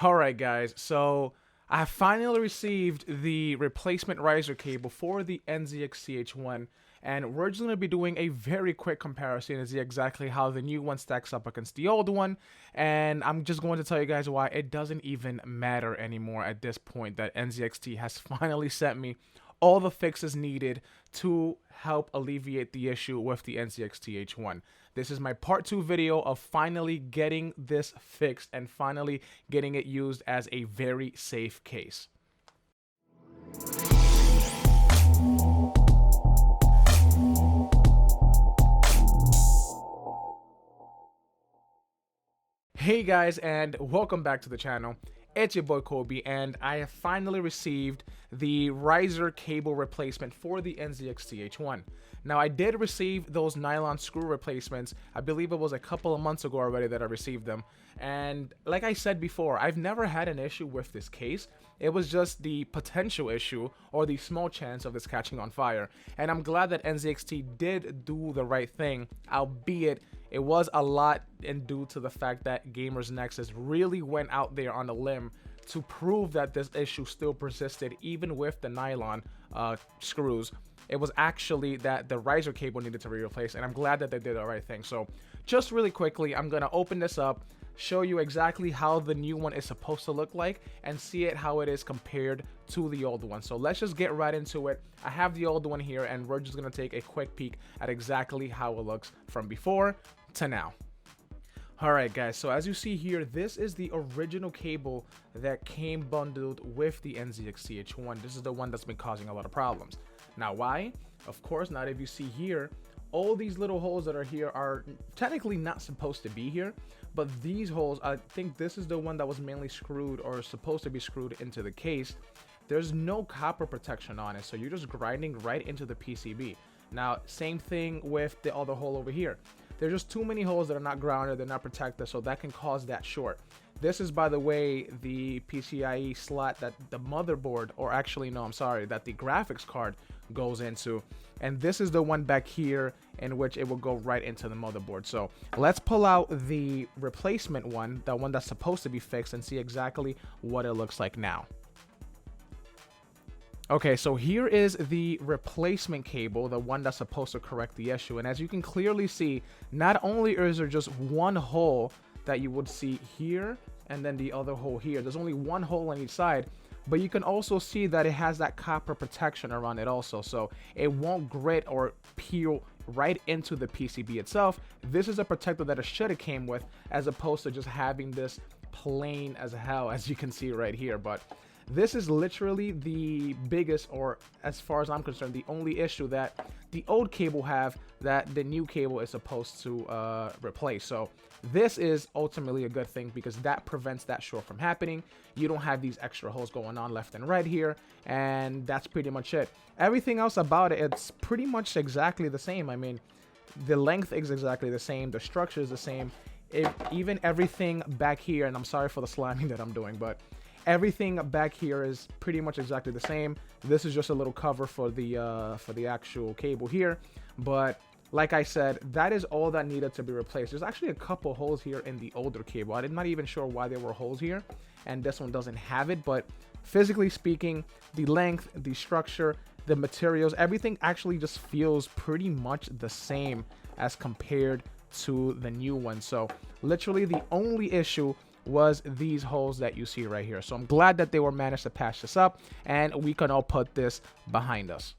Alright guys, so I finally received the replacement riser cable for the NZXT-H1, and we're just going to be doing a very quick comparison to see exactly how the new one stacks up against the old one, and I'm just going to tell you guys why it doesn't even matter anymore at this point that NZXT has finally sent me all the fixes needed to help alleviate the issue with the NZXT-H1. This is my part 2 video of finally getting this fixed and finally getting it used as a very safe case. Hey guys, and welcome back to the channel. It's your boy Kobe, and I have finally received the riser cable replacement for the NZXT-H1. Now, I did receive those nylon screw replacements. I believe it was a couple of months ago already that I received them. And like I said before, I've never had an issue with this case. It was just the potential issue or the small chance of this catching on fire. And I'm glad that NZXT did do the right thing, albeit it was a lot and due to the fact that Gamers Nexus really went out there on a limb to prove that this issue still persisted even with the nylon screws. It was actually that the riser cable needed to be replaced, and I'm glad that they did the right thing. So just really quickly, I'm going to open this up, show you exactly how the new one is supposed to look like, and see it how it is compared to the old one. So let's just get right into it. I have the old one here, and we're just going to take a quick peek at exactly how it looks from before to now. Alright guys, so as you see here, this is the original cable that came bundled with the NZXT-H1. This is the one that's been causing a lot of problems. Now why? Of course not. If you see here, all these little holes that are here are technically not supposed to be here, but these holes, I think this is the one that was mainly screwed or supposed to be screwed into the case. There's no copper protection on it, so you're just grinding right into the PCB. Now, same thing with the other hole over here. There's just too many holes that are not grounded, they're not protected, so that can cause that short. This is, by the way, the PCIe slot that the motherboard, or actually, no, I'm sorry, that the graphics card goes into. And this is the one back here in which it will go right into the motherboard. So let's pull out the replacement one, the one that's supposed to be fixed, and see exactly what it looks like now. Okay, so here is the replacement cable, the one that's supposed to correct the issue. And as you can clearly see, not only is there just one hole that you would see here and then the other hole here. There's only one hole on each side, but you can also see that it has that copper protection around it also. So it won't grit or peel right into the PCB itself. This is a protector that it should have came with, as opposed to just having this plain as hell, as you can see right here. But this is literally the biggest, or as far as I'm concerned, the only issue that the old cable have that the new cable is supposed to replace. So this is ultimately a good thing because that prevents that short from happening. You don't have these extra holes going on left and right here, and that's pretty much it. Everything else about it, it's pretty much exactly the same. I mean, the length is exactly the same, the structure is the same. Even everything back here, and I'm sorry for the slamming that I'm doing, but everything back here is pretty much exactly the same. This is just a little cover for the actual cable here, but like I said, that is all that needed to be replaced. There's actually a couple holes here in the older cable. I'm not even sure why there were holes here, and this one doesn't have it, but physically speaking, the length, the structure, the materials, everything actually just feels pretty much the same as compared to the new one. So literally the only issue was these holes that you see right here. So I'm glad that they were managed to patch this up, and we can all put this behind us.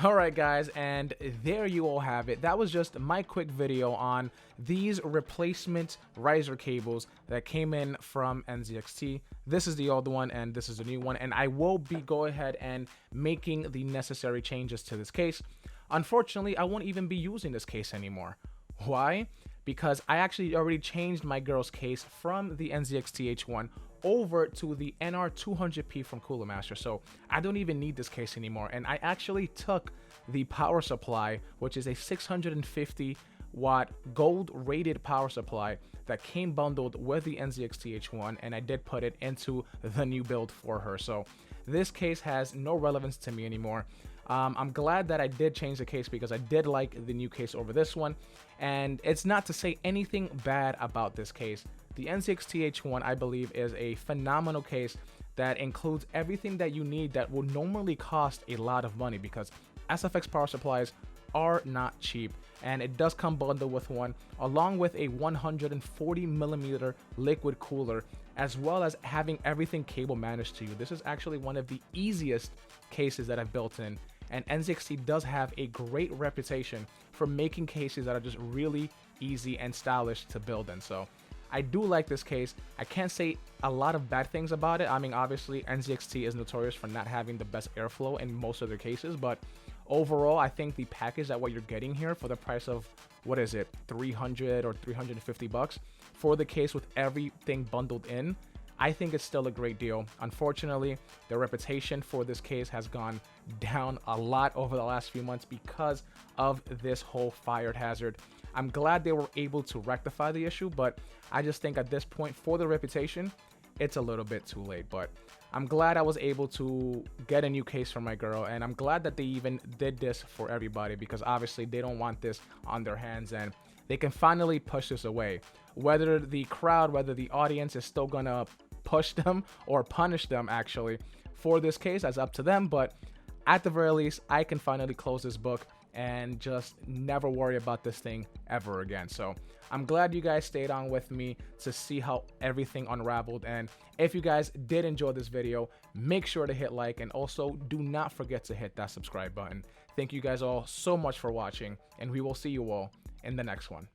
Alright guys, and there you all have it. That was just my quick video on these replacement riser cables that came in from NZXT. This is the old one and this is the new one, and I will be go ahead and making the necessary changes to this case. Unfortunately, I won't even be using this case anymore. Why? Because I actually already changed my girl's case from the NZXT-H1 over to the NR200P from Cooler Master, so I don't even need this case anymore. And I actually took the power supply, which is a 650 watt gold rated power supply that came bundled with the NZXT-H1, and I did put it into the new build for her. So this case has no relevance to me anymore. I'm glad that I did change the case because I did like the new case over this one, and it's not to say anything bad about this case. the NZXT H1, I believe, is a phenomenal case that includes everything that you need that will normally cost a lot of money, because SFX power supplies are not cheap, and it does come bundled with one, along with a 140mm liquid cooler, as well as having everything cable managed to you. This is actually one of the easiest cases that I've built in, and NZXT does have a great reputation for making cases that are just really easy and stylish to build in. So I do like this case. I can't say a lot of bad things about it. I mean, obviously NZXT is notorious for not having the best airflow in most of their cases, but overall, I think the package that what you're getting here for the price of, what is it, 300 or 350 bucks for the case with everything bundled in, I think it's still a great deal. Unfortunately, the reputation for this case has gone down a lot over the last few months because of this whole fire hazard. I'm glad they were able to rectify the issue, but I just think at this point, for the reputation, it's a little bit too late. But I'm glad I was able to get a new case for my girl, and I'm glad that they even did this for everybody, because obviously they don't want this on their hands, and they can finally push this away. Whether the crowd, whether the audience is still gonna push them or punish them actually for this case, that's up to them, but at the very least, I can finally close this book and just never worry about this thing ever again. So I'm glad you guys stayed on with me to see how everything unraveled. And if you guys did enjoy this video, make sure to hit like, and also do not forget to hit that subscribe button. Thank you guys all so much for watching, and we will see you all in the next one.